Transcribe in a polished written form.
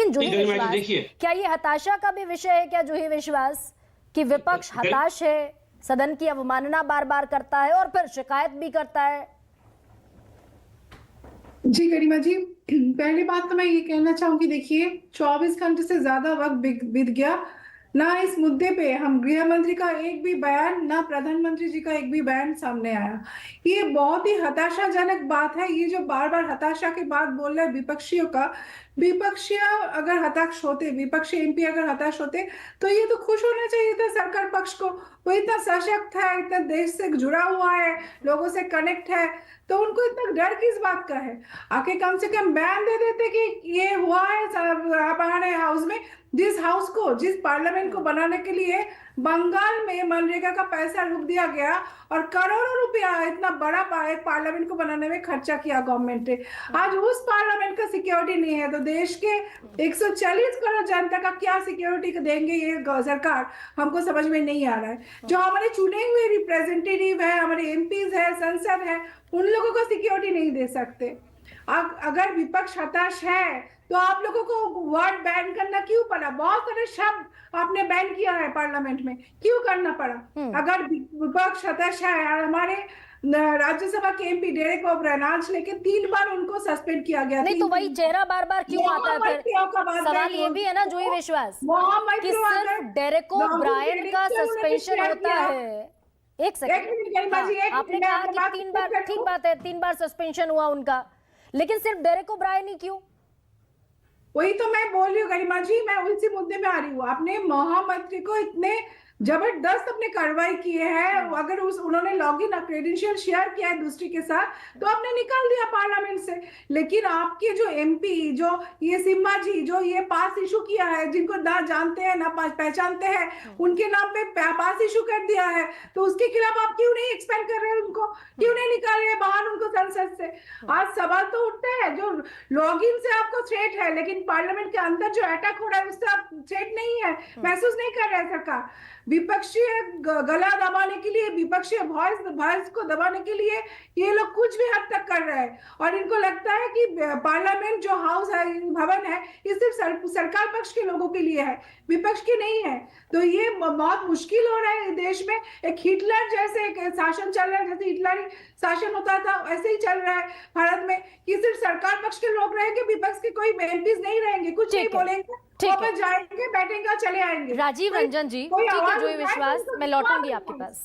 लेकिन जूही विश्वास, क्या ये हताशा का भी विषय है क्या जूही विश्वास, कि विपक्ष हताश है, सदन की अवमानना बार बार करता है और फिर शिकायत भी करता है? जी गरिमा जी, पहली बात तो मैं ये कहना चाहूंगी, देखिए 24 घंटे से ज्यादा वक्त बीत गया, ना इस मुद्दे पे हम गृह मंत्री का एक भी बयान, ना प्रधानमंत्री जी का एक भी बयान सामने आया। ये बहुत ही हताशाजनक बात है। ये जो बार बार हताशा की बात बोल रहे हैं विपक्षियों का, विपक्षी अगर हताश होते, विपक्षी एमपी अगर हताश होते तो ये तो खुश होना चाहिए था सरकार पक्ष को। वो इतना सशक्त है, इतना देश से जुड़ा हुआ है, लोगों से कनेक्ट है, तो उनको इतना डर किस बात का है? आके कम से कम बयान दे देते कि ये हुआ है हमारे हाउस में। जिस पार्लियामेंट को बनाने के लिए बंगाल में मनरेगा का पैसा रोक दिया गया और करोड़ों रुपया इतना बड़ा एक पार्लियामेंट को बनाने में खर्चा किया गवर्नमेंट ने, आज उस पार्लियामेंट का सिक्योरिटी नहीं है, तो देश के 140 करोड़ जनता का क्या सिक्योरिटी देंगे ये सरकार? हमको समझ में नहीं आ रहा है। जो हमारे चुने हुए रिप्रेजेंटेटिव है, हमारे एमपीज है, संसद है, उन लोगों को सिक्योरिटी नहीं दे सकते। अगर विपक्ष हताश है तो आप लोगों को वर्ड बैन करना क्यों पड़ा? बहुत सारे शब्द आपने बैन किया है पार्लियामेंट में, क्यों करना पड़ा? अगर विपक्ष हताश है, हमारे राज्यसभा के एमपी डेरेक ओब्रायन आज लेके 3 बार उनको सस्पेंड किया गया। नहीं तो वही चेहरा बार बार क्यों आता है फिर? सवाल ये भी है ना जूही विश्वास कि सिर्फ डेरेक ओब्रायन का सस्पेंशन होता है। एक सेकंड, आपने कहा कि 3 बार, ठीक बात है, 3 बार सस्पेंशन हुआ उनका, लेकिन सिर्फ डेरेक ओब्रायन ही क्यों? वही तो मैं बोल रही हूँ गरिमा जी, मैं उसी मुद्दे में आ रही हूँ। आपने महामंत्री को इतने जबरदस्त अपने कार्रवाई किए हैं, अगर उन्होंने लॉगिन क्रेडेंशियल शेयर किया है दूसरी के साथ तो आपने निकाल दिया पार्लियामेंट से। लेकिन आपके जो एमपी, जो ये सिम्हा जी, जो ये पास इशू किया है, जिनको ना जानते हैं ना पहचानते हैं, उनके नाम पे पास इशू कर दिया है, तो उसके खिलाफ आप क्यों नहीं एक्सपेंड कर रहे हैं? उनको क्यों नहीं निकाल रहे बाहर उनको संसद से? आज सवाल तो उठते हैं, जो लॉगिन से आपको थ्रेट है, लेकिन पार्लियामेंट के अंदर जो अटैक हो रहा है उससे आप थ्रेट नहीं है, महसूस नहीं कर रहे हैं सरकार। विपक्षी गला दबाने के लिए, विपक्षी वॉइस को दबाने के लिए ये लोग कुछ भी हद तक कर रहे हैं, और इनको लगता है कि पार्लियामेंट जो हाउस है, भवन है, ये सिर्फ सरकार पक्ष के लोगों के लिए है, विपक्ष के नहीं है। तो ये बहुत मुश्किल हो रहा है देश में। एक हिटलर जैसे एक शासन चल रहा है, जैसे हिटलरी शासन होता था वैसे ही चल रहा है भारत में, कि सिर्फ सरकार पक्ष के लोग रहेंगे, विपक्ष के कोई एमपीज नहीं रहेंगे, कुछ नहीं बोलेंगे, वापस जाएंगे, बैठेंगे, चले आएंगे। राजीव रंजन जी, ठीक है जूही विश्वास, मैं लौटूंगी आपके पास।